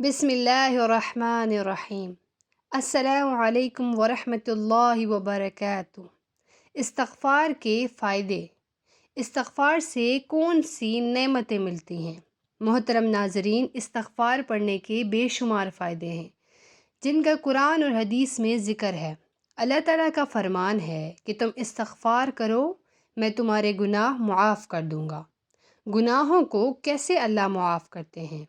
بسم اللہ الرحمن الرحیم۔ السلام علیکم ورحمۃ اللہ وبرکاتہ۔ استغفار کے فائدے۔ استغفار سے کون سی نعمتیں ملتی ہیں؟ محترم ناظرین، استغفار پڑھنے کے بے شمار فائدے ہیں جن کا قرآن اور حدیث میں ذکر ہے۔ اللہ تعالیٰ کا فرمان ہے کہ تم استغفار کرو، میں تمہارے گناہ معاف کر دوں گا۔ گناہوں کو کیسے اللہ معاف کرتے ہیں؟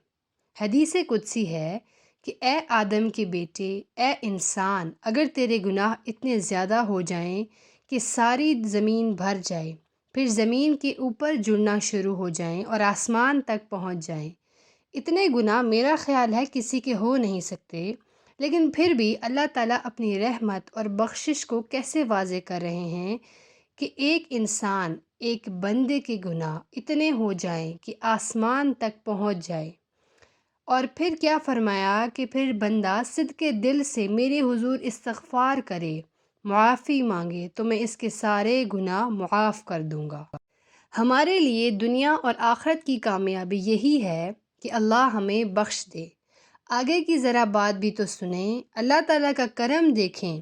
حدیث قدسی ہے کہ اے آدم کے بیٹے، اے انسان، اگر تیرے گناہ اتنے زیادہ ہو جائیں کہ ساری زمین بھر جائے، پھر زمین کے اوپر جڑنا شروع ہو جائیں اور آسمان تک پہنچ جائیں، اتنے گناہ میرا خیال ہے کسی کے ہو نہیں سکتے، لیکن پھر بھی اللہ تعالیٰ اپنی رحمت اور بخشش کو کیسے واضح کر رہے ہیں کہ ایک انسان، ایک بندے کے گناہ اتنے ہو جائیں کہ آسمان تک پہنچ جائے، اور پھر کیا فرمایا کہ پھر بندہ صدق دل سے میرے حضور استغفار کرے، معافی مانگے تو میں اس کے سارے گناہ معاف کر دوں گا۔ ہمارے لیے دنیا اور آخرت کی کامیابی یہی ہے کہ اللہ ہمیں بخش دے۔ آگے کی ذرا بات بھی تو سنیں، اللہ تعالیٰ کا کرم دیکھیں۔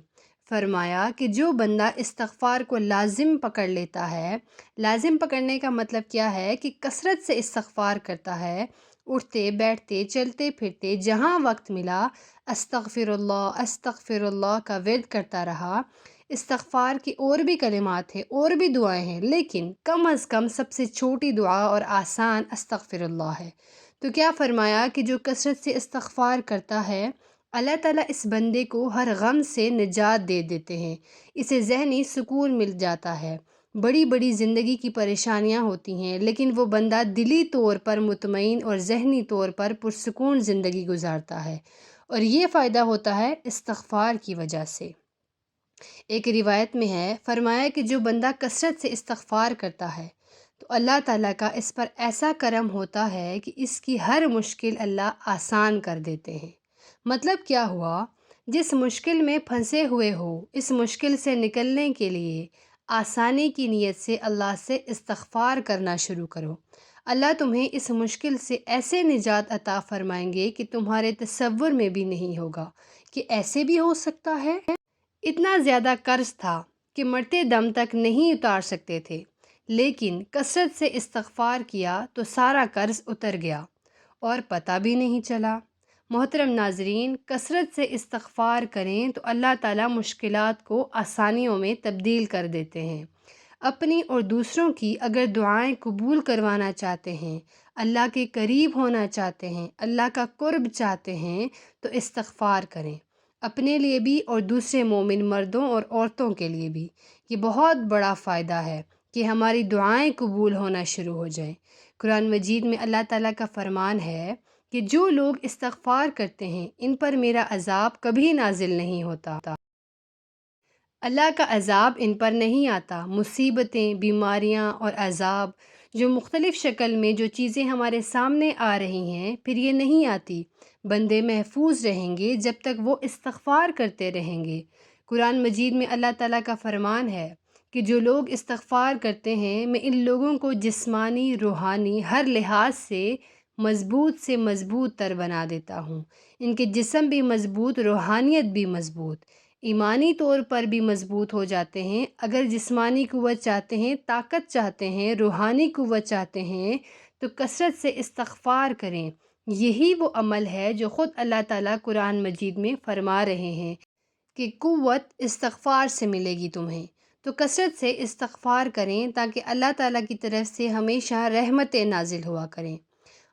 فرمایا کہ جو بندہ استغفار کو لازم پکڑ لیتا ہے، لازم پکڑنے کا مطلب کیا ہے کہ کثرت سے استغفار کرتا ہے، اٹھتے بیٹھتے چلتے پھرتے جہاں وقت ملا استغفر اللہ کا ورد کرتا رہا۔ استغفار کی اور بھی کلمات ہیں، اور بھی دعائیں ہیں، لیکن کم از کم سب سے چھوٹی دعا اور آسان استغفر اللہ ہے۔ تو کیا فرمایا کہ جو کثرت سے استغفار کرتا ہے، اللہ تعالیٰ اس بندے کو ہر غم سے نجات دے دیتے ہیں، اسے ذہنی سکون مل جاتا ہے۔ بڑی بڑی زندگی کی پریشانیاں ہوتی ہیں، لیکن وہ بندہ دلی طور پر مطمئن اور ذہنی طور پر پرسکون زندگی گزارتا ہے، اور یہ فائدہ ہوتا ہے استغفار کی وجہ سے۔ ایک روایت میں ہے، فرمایا کہ جو بندہ کثرت سے استغفار کرتا ہے تو اللہ تعالیٰ کا اس پر ایسا کرم ہوتا ہے کہ اس کی ہر مشکل اللہ آسان کر دیتے ہیں۔ مطلب کیا ہوا؟ جس مشکل میں پھنسے ہوئے ہو، اس مشکل سے نکلنے کے لیے آسانی کی نیت سے اللہ سے استغفار کرنا شروع کرو۔ اللہ تمہیں اس مشکل سے ایسے نجات عطا فرمائیں گے کہ تمہارے تصور میں بھی نہیں ہوگا کہ ایسے بھی ہو سکتا ہے۔ اتنا زیادہ قرض تھا کہ مرتے دم تک نہیں اتار سکتے تھے، لیکن کثرت سے استغفار کیا تو سارا قرض اتر گیا اور پتہ بھی نہیں چلا۔ محترم ناظرین، کثرت سے استغفار کریں تو اللہ تعالیٰ مشکلات کو آسانیوں میں تبدیل کر دیتے ہیں۔ اپنی اور دوسروں کی اگر دعائیں قبول کروانا چاہتے ہیں، اللہ کے قریب ہونا چاہتے ہیں، اللہ کا قرب چاہتے ہیں، تو استغفار کریں، اپنے لیے بھی اور دوسرے مومن مردوں اور عورتوں کے لیے بھی۔ یہ بہت بڑا فائدہ ہے کہ ہماری دعائیں قبول ہونا شروع ہو جائیں۔ قرآن مجید میں اللہ تعالیٰ کا فرمان ہے کہ جو لوگ استغفار کرتے ہیں ان پر میرا عذاب کبھی نازل نہیں ہوتا۔ اللہ کا عذاب ان پر نہیں آتا۔ مصیبتیں، بیماریاں اور عذاب جو مختلف شکل میں جو چیزیں ہمارے سامنے آ رہی ہیں، پھر یہ نہیں آتی۔ بندے محفوظ رہیں گے جب تک وہ استغفار کرتے رہیں گے۔ قرآن مجید میں اللہ تعالیٰ کا فرمان ہے کہ جو لوگ استغفار کرتے ہیں، میں ان لوگوں کو جسمانی، روحانی، ہر لحاظ سے مضبوط تر بنا دیتا ہوں۔ ان کے جسم بھی مضبوط، روحانیت بھی مضبوط، ایمانی طور پر بھی مضبوط ہو جاتے ہیں۔ اگر جسمانی قوت چاہتے ہیں، طاقت چاہتے ہیں، روحانی قوت چاہتے ہیں، تو کثرت سے استغفار کریں۔ یہی وہ عمل ہے جو خود اللہ تعالیٰ قرآن مجید میں فرما رہے ہیں کہ قوت استغفار سے ملے گی تمہیں۔ تو کثرت سے استغفار کریں تاکہ اللہ تعالیٰ کی طرف سے ہمیشہ رحمتیں نازل ہوا کریں۔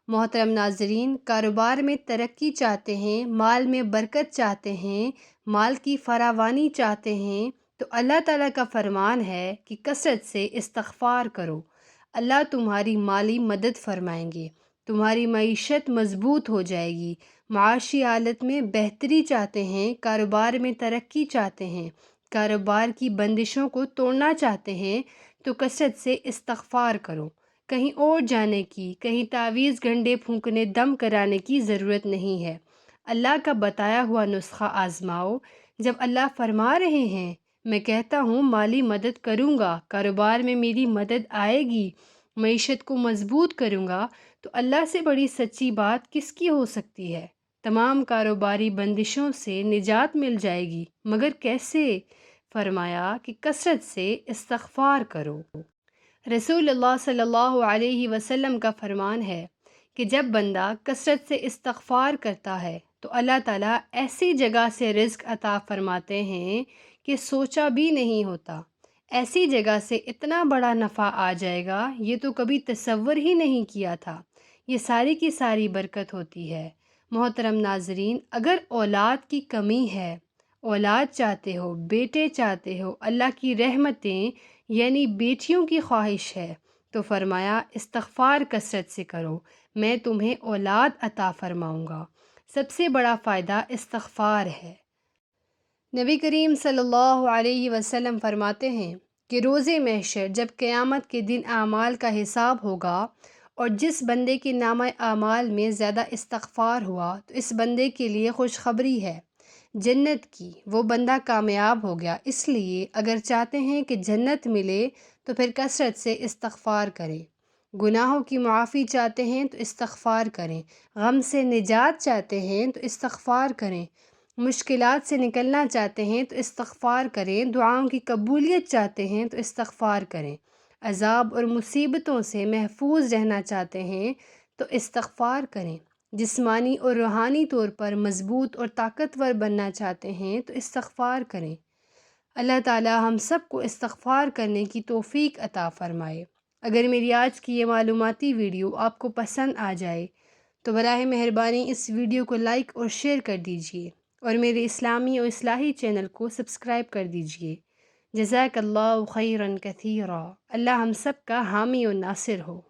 محترم ناظرین، کاروبار میں ترقی چاہتے ہیں، مال میں برکت چاہتے ہیں، مال کی فراوانی چاہتے ہیں، تو اللہ تعالیٰ کا فرمان ہے کہ کثرت سے استغفار کرو، اللہ تمہاری مالی مدد فرمائیں گے، تمہاری معیشت مضبوط ہو جائے گی۔ معاشی حالت میں بہتری چاہتے ہیں، کاروبار میں ترقی چاہتے ہیں، کاروبار کی بندشوں کو توڑنا چاہتے ہیں، تو کثرت سے استغفار کرو۔ کہیں اور جانے کی، کہیں تعویذ گھنٹے پھونکنے، دم کرانے کی ضرورت نہیں ہے۔ اللہ کا بتایا ہوا نسخہ آزماؤ۔ جب اللہ فرما رہے ہیں، میں کہتا ہوں مالی مدد کروں گا، کاروبار میں میری مدد آئے گی، معیشت کو مضبوط کروں گا، تو اللہ سے بڑی سچی بات کس کی ہو سکتی ہے؟ تمام کاروباری بندشوں سے نجات مل جائے گی، مگر کیسے؟ فرمایا کہ کثرت سے استغفار کرو۔ رسول اللہ صلی اللہ علیہ وسلم کا فرمان ہے کہ جب بندہ کثرت سے استغفار کرتا ہے تو اللہ تعالیٰ ایسی جگہ سے رزق عطا فرماتے ہیں کہ سوچا بھی نہیں ہوتا۔ ایسی جگہ سے اتنا بڑا نفع آ جائے گا، یہ تو کبھی تصور ہی نہیں کیا تھا۔ یہ ساری کی ساری برکت ہوتی ہے۔ محترم ناظرین، اگر اولاد کی کمی ہے، اولاد چاہتے ہو، بیٹے چاہتے ہو، اللہ کی رحمتیں یعنی بیٹیوں کی خواہش ہے، تو فرمایا استغفار کثرت سے کرو، میں تمہیں اولاد عطا فرماؤں گا۔ سب سے بڑا فائدہ استغفار ہے۔ نبی کریم صلی اللہ علیہ وسلم فرماتے ہیں کہ روز محشر جب قیامت کے دن اعمال کا حساب ہوگا اور جس بندے کے نامہ اعمال میں زیادہ استغفار ہوا تو اس بندے کے لیے خوشخبری ہے جنت کی، وہ بندہ کامیاب ہو گیا۔ اس لیے اگر چاہتے ہیں کہ جنت ملے تو پھر کثرت سے استغفار کریں۔ گناہوں کی معافی چاہتے ہیں تو استغفار کریں، غم سے نجات چاہتے ہیں تو استغفار کریں، مشکلات سے نکلنا چاہتے ہیں تو استغفار کریں، دعاؤں کی قبولیت چاہتے ہیں تو استغفار کریں، عذاب اور مصیبتوں سے محفوظ رہنا چاہتے ہیں تو استغفار کریں، جسمانی اور روحانی طور پر مضبوط اور طاقتور بننا چاہتے ہیں تو استغفار کریں۔ اللہ تعالیٰ ہم سب کو استغفار کرنے کی توفیق عطا فرمائے۔ اگر میری آج کی یہ معلوماتی ویڈیو آپ کو پسند آ جائے تو براہ مہربانی اس ویڈیو کو لائک اور شیئر کر دیجیے اور میرے اسلامی اور اصلاحی چینل کو سبسکرائب کر دیجیے۔ جزاک اللہ خیرا کثیرا۔ اللہ ہم سب کا حامی و ناصر ہو۔